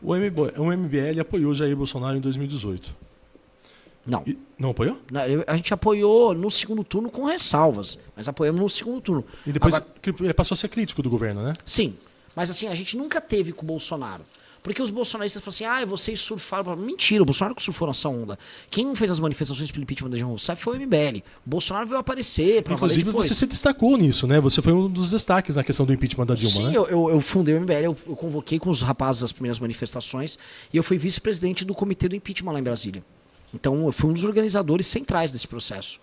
O MBL apoiou Jair Bolsonaro em 2018. Não. Não apoiou? A gente apoiou no segundo turno com ressalvas, mas apoiamos no segundo turno. E depois Agora, passou a ser crítico do governo, né? sim, mas assim, a gente nunca teve com o Bolsonaro. Porque os bolsonaristas falam assim, vocês surfaram. Mentira, o Bolsonaro que surfou nessa onda. Quem fez as manifestações pelo impeachment da Dilma Rousseff foi o MBL. O Bolsonaro veio aparecer pra Inclusive, você se destacou nisso, né? Você foi um dos destaques na questão do impeachment da Dilma, Sim, né? eu fundei o MBL, eu convoquei com os rapazes as primeiras manifestações e eu fui vice-presidente do comitê do impeachment lá em Brasília. Então, eu fui um dos organizadores centrais desse processo.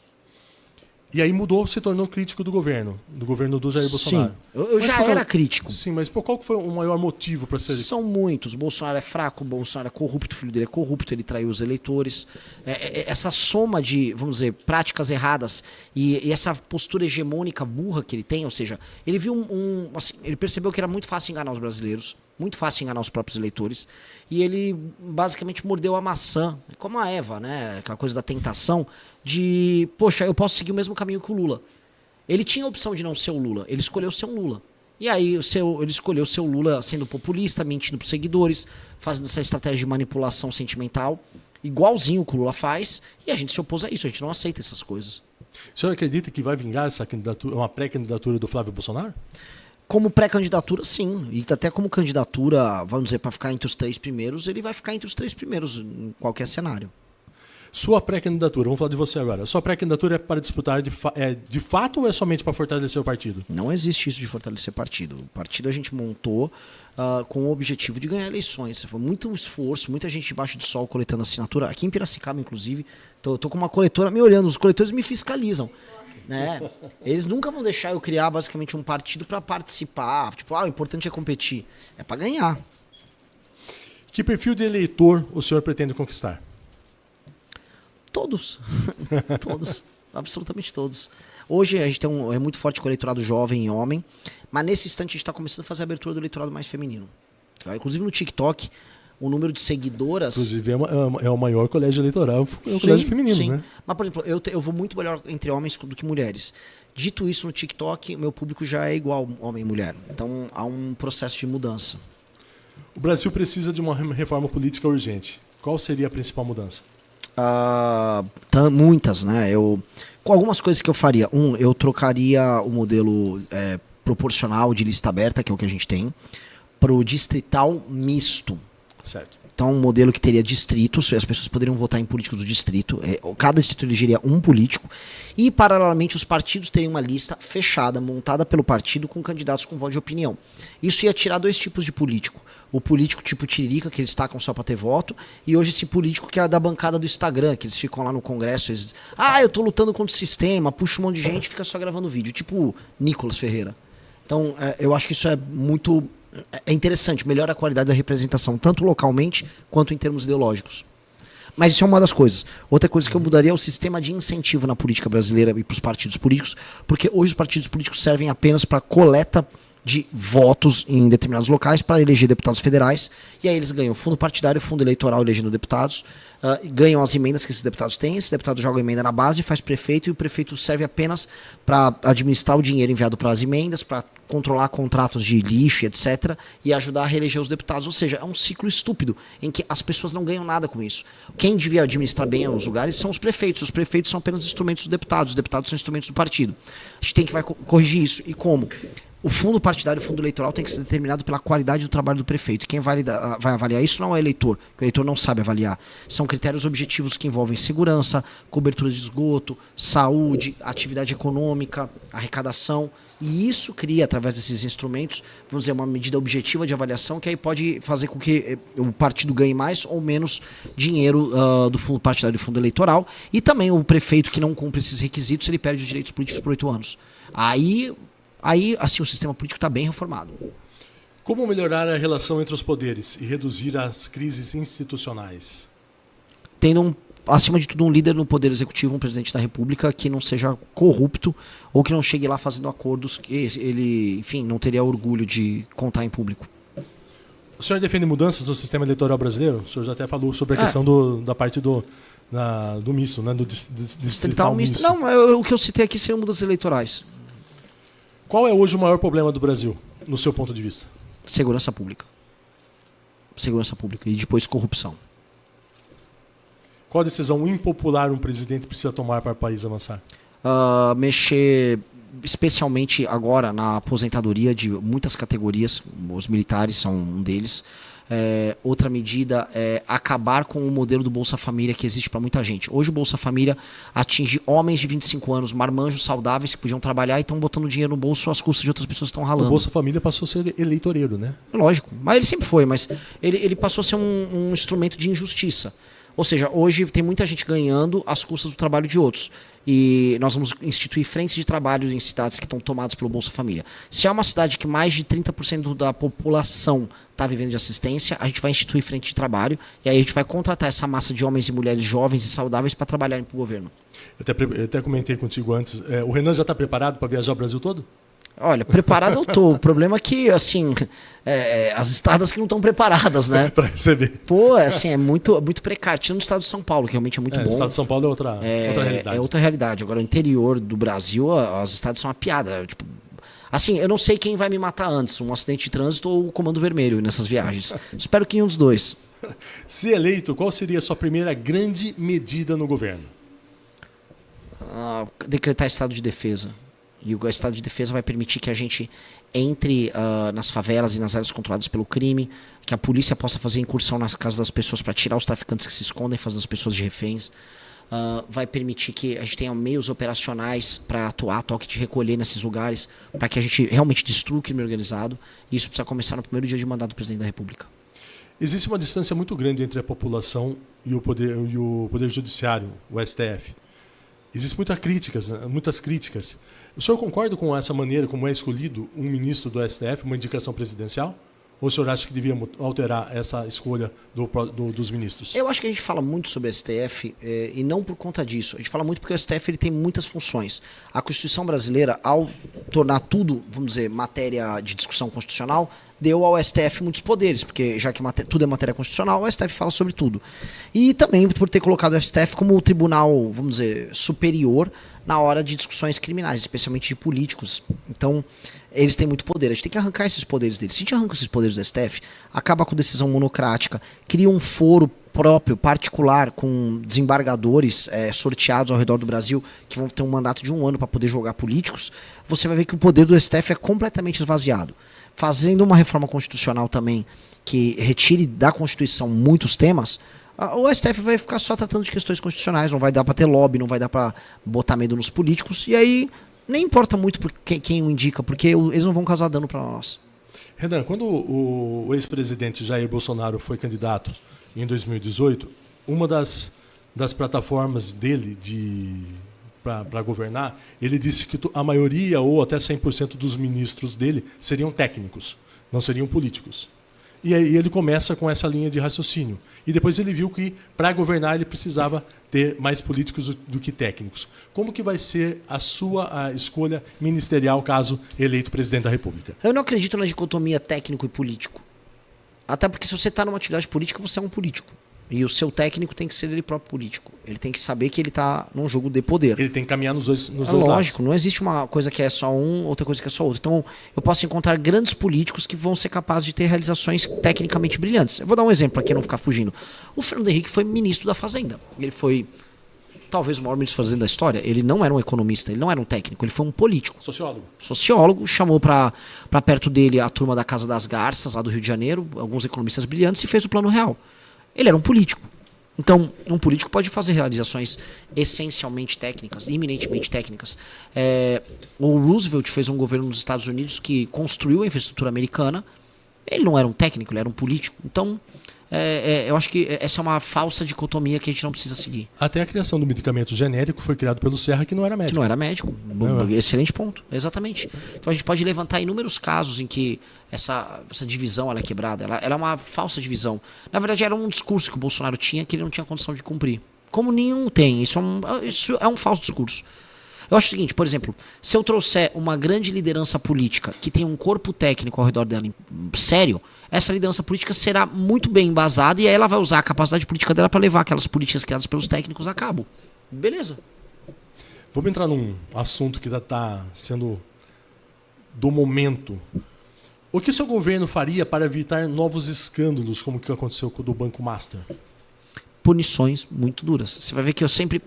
E aí mudou, se tornou crítico do governo do Jair Bolsonaro. Sim, eu já era crítico. Sim, mas qual que foi o maior motivo para ser... São muitos. O Bolsonaro é fraco, o Bolsonaro é corrupto, o filho dele é corrupto, ele traiu os eleitores. Essa soma de, vamos dizer, práticas erradas e essa postura hegemônica burra que ele tem, ou seja, ele viu assim, ele percebeu que era muito fácil enganar os brasileiros, muito fácil enganar os próprios eleitores, e ele basicamente mordeu a maçã, como a Eva, né? Aquela coisa da tentação de, poxa, eu posso seguir o mesmo caminho que o Lula. Ele tinha a opção de não ser o Lula, ele escolheu ser um Lula. E aí ele escolheu ser o Lula sendo populista, mentindo para os seguidores, fazendo essa estratégia de manipulação sentimental, igualzinho o que o Lula faz, e a gente se opôs a isso, a gente não aceita essas coisas. O senhor acredita que vai vingar essa candidatura, uma pré-candidatura do Flávio Bolsonaro? Como pré-candidatura, sim. E até como candidatura, vamos dizer, para ficar entre os 3 primeiros, ele vai ficar entre os 3 primeiros em qualquer cenário. Sua pré-candidatura, vamos falar de você agora. Sua pré-candidatura é para disputar de fato ou é somente para fortalecer o partido? Não existe isso de fortalecer partido. O partido a gente montou com o objetivo de ganhar eleições. Foi muito esforço, muita gente debaixo do sol coletando assinatura. Aqui em Piracicaba, inclusive, tô com uma coletora me olhando, os coletores me fiscalizam. Né? Eles nunca vão deixar eu criar basicamente um partido para participar. Tipo, o importante é competir. É para ganhar. Que perfil de eleitor o senhor pretende conquistar? Todos. Todos. Absolutamente todos. Hoje a gente tem é muito forte com o eleitorado jovem e homem, mas nesse instante a gente está começando a fazer a abertura do eleitorado mais feminino. Inclusive no TikTok, o número de seguidoras... Inclusive é o maior colégio eleitoral, é o colégio feminino, sim. Né? Mas, por exemplo, eu vou muito melhor entre homens do que mulheres. Dito isso, no TikTok, meu público já é igual homem e mulher. Então há um processo de mudança. O Brasil precisa de uma reforma política urgente. Qual seria a principal mudança? Muitas, né? Com algumas coisas que eu faria. Eu trocaria o modelo proporcional de lista aberta, que é o que a gente tem, para o distrital misto. Certo. Então, um modelo que teria distritos, as pessoas poderiam votar em políticos do distrito, cada distrito elegeria um político, e, paralelamente, os partidos teriam uma lista fechada, montada pelo partido, com candidatos com voto de opinião. Isso ia tirar 2 tipos de político. O político tipo Tiririca, que eles tacam só pra ter voto, e hoje esse político que é da bancada do Instagram, que eles ficam lá no Congresso, eles eu tô lutando contra o sistema, puxa um monte de gente e fica só gravando vídeo, tipo Nicolas Ferreira. Então, eu acho que isso é muito... É interessante, melhora a qualidade da representação, tanto localmente quanto em termos ideológicos. Mas isso é uma das coisas. Outra coisa que eu mudaria é o sistema de incentivo na política brasileira e para os partidos políticos, porque hoje os partidos políticos servem apenas para coleta de votos em determinados locais para eleger deputados federais, e aí eles ganham fundo partidário, fundo eleitoral elegendo deputados, ganham as emendas que esses deputados têm, esses deputados jogam a emenda na base, faz prefeito, e o prefeito serve apenas para administrar o dinheiro enviado para as emendas, para controlar contratos de lixo, etc., e ajudar a reeleger os deputados. Ou seja, é um ciclo estúpido, em que as pessoas não ganham nada com isso. Quem devia administrar bem os lugares são os prefeitos são apenas instrumentos dos deputados, os deputados são instrumentos do partido. A gente tem que corrigir isso. E como? O fundo partidário e o fundo eleitoral tem que ser determinado pela qualidade do trabalho do prefeito. Quem vai avaliar isso não é o eleitor, porque o eleitor não sabe avaliar. São critérios objetivos que envolvem segurança, cobertura de esgoto, saúde, atividade econômica, arrecadação. E isso cria, através desses instrumentos, vamos dizer, uma medida objetiva de avaliação que aí pode fazer com que o partido ganhe mais ou menos dinheiro do fundo partidário e do fundo eleitoral. E também o prefeito que não cumpre esses requisitos, ele perde os direitos políticos por 8 anos. Aí, assim, o sistema político está bem reformado. Como melhorar a relação entre os poderes e reduzir as crises institucionais? Tendo, acima de tudo, um líder no poder executivo, um presidente da República, que não seja corrupto ou que não chegue lá fazendo acordos que ele, enfim, não teria orgulho de contar em público. O senhor defende mudanças no sistema eleitoral brasileiro? O senhor já até falou sobre a questão da parte do misto, né? Do distrital misto. Não, o que eu citei aqui seriam mudanças eleitorais. Qual é hoje o maior problema do Brasil, no seu ponto de vista? Segurança pública. segurança pública e depois corrupção. Qual decisão impopular um presidente precisa tomar para o país avançar? Mexer especialmente agora na aposentadoria de muitas categorias, os militares são um deles. Outra medida é acabar com o modelo do Bolsa Família que existe para muita gente. Hoje o Bolsa Família atinge homens de 25 anos, marmanjos saudáveis que podiam trabalhar e estão botando dinheiro no bolso às custas de outras pessoas que estão ralando. O Bolsa Família passou a ser eleitoreiro, né? Lógico, mas ele sempre foi, mas ele passou a ser um instrumento de injustiça. Ou seja, hoje tem muita gente ganhando às custas do trabalho de outros. E nós vamos instituir frentes de trabalho em cidades que estão tomadas pelo Bolsa Família. Se há uma cidade que mais de 30% da população está vivendo de assistência, a gente vai instituir frente de trabalho e aí a gente vai contratar essa massa de homens e mulheres jovens e saudáveis para trabalharem para o governo. Eu até comentei contigo antes, o Renan já está preparado para viajar o Brasil todo? Olha, preparado eu tô. O problema é que, assim, as estradas que não estão preparadas, né? Para receber. Pô, assim, é muito precário. Tirando o estado de São Paulo, que realmente é muito bom. O estado de São Paulo é outra realidade. É outra realidade. Agora, o interior do Brasil, as estradas são uma piada. Tipo, assim, eu não sei quem vai me matar antes, um acidente de trânsito ou o Comando Vermelho nessas viagens. Espero que nenhum dos dois. Se eleito, qual seria a sua primeira grande medida no governo? Decretar estado de defesa. E o estado de defesa vai permitir que a gente entre nas favelas e nas áreas controladas pelo crime, que a polícia possa fazer incursão nas casas das pessoas para tirar os traficantes que se escondem, fazendo as pessoas de reféns. Vai permitir que a gente tenha meios operacionais para atuar, toque de recolher nesses lugares, para que a gente realmente destrua o crime organizado. E isso precisa começar no primeiro dia de mandato do presidente da República. Existe uma distância muito grande entre a população e o poder judiciário, o STF. Existem muitas críticas. O senhor concorda com essa maneira como é escolhido um ministro do STF, uma indicação presidencial? Ou o senhor acha que devia alterar essa escolha dos ministros? Eu acho que a gente fala muito sobre o STF e não por conta disso. A gente fala muito porque o STF ele tem muitas funções. A Constituição brasileira, ao tornar tudo, vamos dizer, matéria de discussão constitucional, deu ao STF muitos poderes, porque já que tudo é matéria constitucional, o STF fala sobre tudo. E também por ter colocado o STF como o tribunal, vamos dizer, superior na hora de discussões criminais, especialmente de políticos. Então, eles têm muito poder. A gente tem que arrancar esses poderes deles. Se a gente arranca esses poderes do STF, acaba com decisão monocrática, cria um foro próprio, particular, com desembargadores sorteados ao redor do Brasil, que vão ter um mandato de 1 ano para poder julgar políticos, você vai ver que o poder do STF é completamente esvaziado. Fazendo uma reforma constitucional também que retire da Constituição muitos temas, o STF vai ficar só tratando de questões constitucionais, não vai dar para ter lobby, não vai dar para botar medo nos políticos, e aí nem importa muito quem o indica, porque eles não vão causar dano para nós. Renan, quando o ex-presidente Jair Bolsonaro foi candidato em 2018, uma das plataformas dele para governar, ele disse que a maioria ou até 100% dos ministros dele seriam técnicos, não seriam políticos. E aí ele começa com essa linha de raciocínio. E depois ele viu que para governar ele precisava ter mais políticos do que técnicos. Como que vai ser a sua escolha ministerial caso eleito presidente da República? Eu não acredito na dicotomia técnico e político. Até porque se você está numa atividade política, você é um político. E o seu técnico tem que ser ele próprio político. Ele tem que saber que ele está num jogo de poder. Ele tem que caminhar nos dois lados. Lógico, não existe uma coisa que é só um, outra coisa que é só outra. Então, eu posso encontrar grandes políticos que vão ser capazes de ter realizações tecnicamente brilhantes. Eu vou dar um exemplo para quem não ficar fugindo. O Fernando Henrique foi ministro da Fazenda. Ele foi, talvez, o maior ministro da Fazenda da história. Ele não era um economista, ele não era um técnico, ele foi um político. Sociólogo, chamou para perto dele a turma da Casa das Garças, lá do Rio de Janeiro, alguns economistas brilhantes, e fez o Plano Real. Ele era um político. Então, um político pode fazer realizações essencialmente técnicas, eminentemente técnicas. O Roosevelt fez um governo nos Estados Unidos que construiu a infraestrutura americana. Ele não era um técnico, ele era um político. Então, eu acho que essa é uma falsa dicotomia que a gente não precisa seguir. Até a criação do medicamento genérico foi criado pelo Serra, que não era médico. Que não era médico. Excelente ponto. Exatamente. Então a gente pode levantar inúmeros casos em que essa divisão ela é quebrada. Ela é uma falsa divisão. Na verdade, era um discurso que o Bolsonaro tinha que ele não tinha condição de cumprir. Como nenhum tem. Isso é um falso discurso. Eu acho o seguinte, por exemplo, se eu trouxer uma grande liderança política que tem um corpo técnico ao redor dela sério, essa liderança política será muito bem embasada e aí ela vai usar a capacidade política dela para levar aquelas políticas criadas pelos técnicos a cabo. Beleza. Vamos entrar num assunto que está sendo do momento. O que o seu governo faria para evitar novos escândalos, como o que aconteceu com o do Banco Master? Punições muito duras. Você vai ver que eu sempre...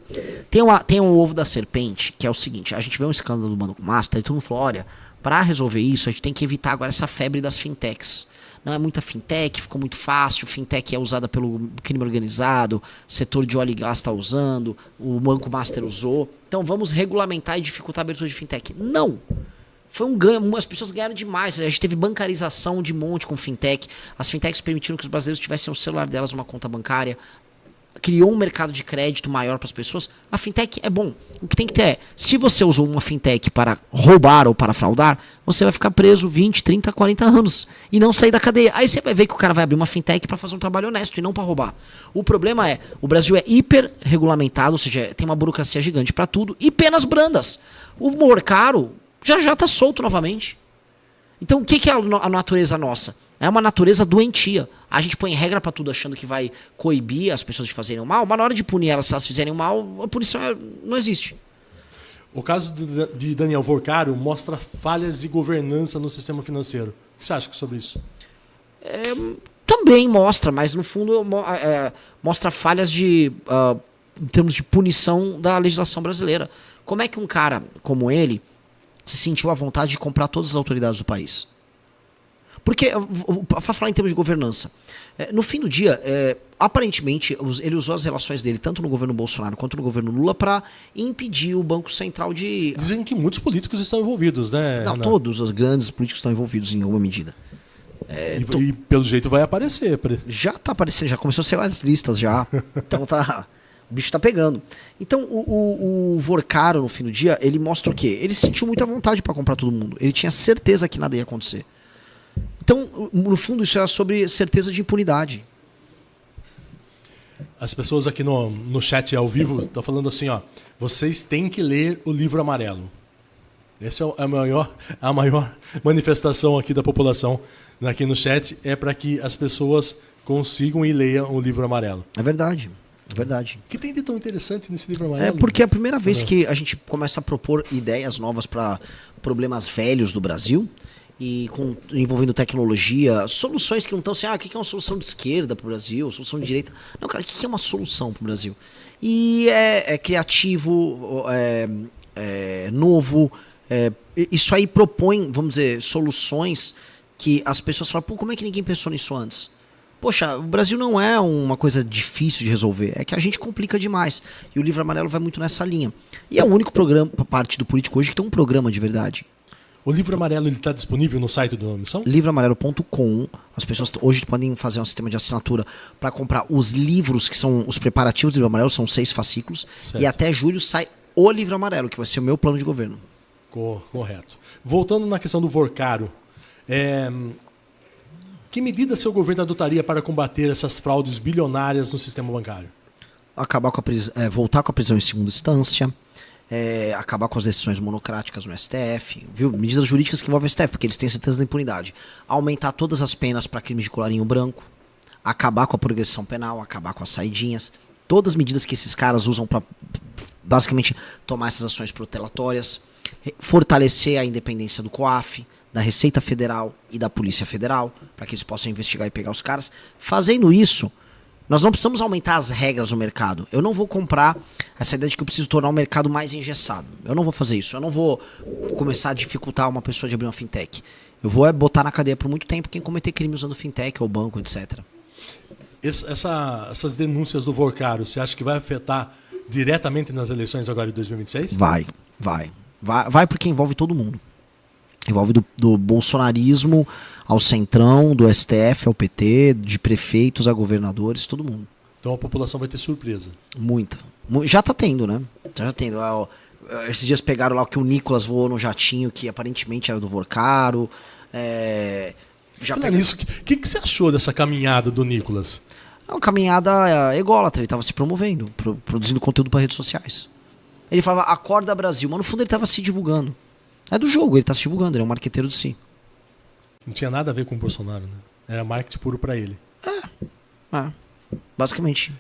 Tem um ovo da serpente, que é o seguinte, a gente vê um escândalo do Banco Master e todo mundo falou, olha, para resolver isso, a gente tem que evitar agora essa febre das fintechs. Não é muita fintech, ficou muito fácil, fintech é usada pelo crime organizado, setor de óleo e gás está usando, o Banco Master usou, então vamos regulamentar e dificultar a abertura de fintech. Não! Foi um ganho, as pessoas ganharam demais, a gente teve bancarização de monte com fintech, as fintechs permitiram que os brasileiros tivessem no celular delas uma conta bancária, criou um mercado de crédito maior para as pessoas. A fintech é bom. O que tem que ter é, se você usou uma fintech para roubar ou para fraudar, você vai ficar preso 20, 30, 40 anos e não sair da cadeia. Aí você vai ver que o cara vai abrir uma fintech para fazer um trabalho honesto e não para roubar. O problema é, o Brasil é hiper regulamentado, ou seja, tem uma burocracia gigante para tudo e penas brandas. O Morcaro já está solto novamente. Então o que é a natureza nossa? É uma natureza doentia. A gente põe regra pra tudo achando que vai coibir as pessoas de fazerem o mal, mas na hora de punir elas se elas fizerem o mal, a punição não existe. O caso de Daniel Vorcaro mostra falhas de governança no sistema financeiro. O que você acha sobre isso? Também mostra, mas no fundo mostra falhas em termos de punição da legislação brasileira. Como é que um cara como ele se sentiu à vontade de comprar todas as autoridades do país? Porque, para falar em termos de governança, no fim do dia, aparentemente, ele usou as relações dele, tanto no governo Bolsonaro quanto no governo Lula, para impedir o Banco Central de... Dizem que muitos políticos estão envolvidos, né? Não, todos os grandes políticos estão envolvidos em alguma medida. E pelo jeito vai aparecer. Já está aparecendo, já começou a ser as listas já. Então o bicho tá pegando. Então o Vorcaro, no fim do dia, ele mostra o quê? Ele sentiu muita vontade para comprar todo mundo. Ele tinha certeza que nada ia acontecer. Então, no fundo, isso é sobre certeza de impunidade. As pessoas aqui no chat ao vivo estão falando assim, ó, vocês têm que ler o livro amarelo. Essa é a maior manifestação aqui da população aqui no chat, é para que as pessoas consigam e leiam o livro amarelo. É verdade. É verdade. O que tem de tão interessante nesse livro amarelo? É porque é a primeira vez que a gente começa a propor ideias novas para problemas velhos do Brasil, e envolvendo tecnologia, soluções que não estão assim, o que é uma solução de esquerda para o Brasil, solução de direita. Não, cara, o que é uma solução para o Brasil? E é criativo, novo, isso aí propõe, vamos dizer, soluções que as pessoas falam, pô, como é que ninguém pensou nisso antes? Poxa, o Brasil não é uma coisa difícil de resolver, é que a gente complica demais. E o Livro Amarelo vai muito nessa linha. E é o único programa, parte do Político hoje, que tem um programa de verdade. O Livro Amarelo está disponível no site do Missão? livroamarelo.com. As pessoas hoje podem fazer um sistema de assinatura para comprar os livros, que são os preparativos do Livro Amarelo, são 6 fascículos. Certo. E até julho sai o Livro Amarelo, que vai ser o meu plano de governo. Correto. Voltando na questão do Vorcaro, que medida seu governo adotaria para combater essas fraudes bilionárias no sistema bancário? Voltar com a prisão em segunda instância. Acabar com as decisões monocráticas no STF, viu? Medidas jurídicas que envolvem o STF, porque eles têm certeza da impunidade. Aumentar todas as penas para crimes de colarinho branco, acabar com a progressão penal, acabar com as saidinhas, todas as medidas que esses caras usam para basicamente tomar essas ações protelatórias, fortalecer a independência do COAF, da Receita Federal e da Polícia Federal, para que eles possam investigar e pegar os caras. Fazendo isso, nós não precisamos aumentar as regras do mercado. Eu não vou comprar essa ideia de que eu preciso tornar o mercado mais engessado. Eu não vou fazer isso. Eu não vou começar a dificultar uma pessoa de abrir uma fintech. Eu vou botar na cadeia por muito tempo quem cometer crime usando fintech ou banco, etc. Essas denúncias do Vorcaro, você acha que vai afetar diretamente nas eleições agora de 2026? Vai porque envolve todo mundo. Envolve do bolsonarismo ao centrão, do STF ao PT, de prefeitos a governadores, todo mundo. Então a população vai ter surpresa. Muita. Já tá tendo, né? Já tá tendo. Esses dias pegaram lá que o Nicolas voou no jatinho, que aparentemente era do Vorcaro. Nisso, o que você achou dessa caminhada do Nicolas? É uma caminhada ególatra, ele estava se promovendo, produzindo conteúdo para redes sociais. Ele falava, acorda Brasil, mas no fundo ele estava se divulgando. É do jogo, ele tá se divulgando, ele é um marqueteiro de si. Não tinha nada a ver com o Bolsonaro, né? Era marketing puro pra ele. Basicamente.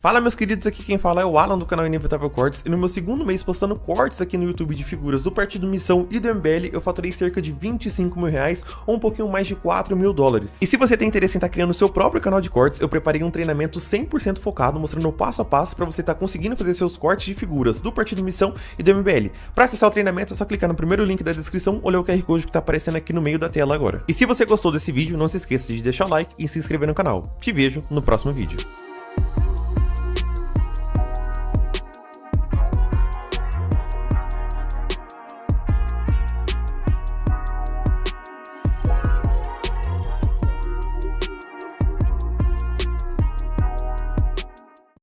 Fala meus queridos, aqui quem fala é o Alan do canal Inevitável Cortes, e no meu segundo mês postando cortes aqui no YouTube de figuras do Partido Missão e do MBL, eu faturei cerca de 25 mil reais ou um pouquinho mais de 4 mil dólares. E se você tem interesse em estar criando o seu próprio canal de cortes, eu preparei um treinamento 100% focado, mostrando o passo a passo para você estar conseguindo fazer seus cortes de figuras do Partido Missão e do MBL. Para acessar o treinamento é só clicar no primeiro link da descrição ou ler o QR Code que está aparecendo aqui no meio da tela agora. E se você gostou desse vídeo, não se esqueça de deixar o like e se inscrever no canal. Te vejo no próximo vídeo.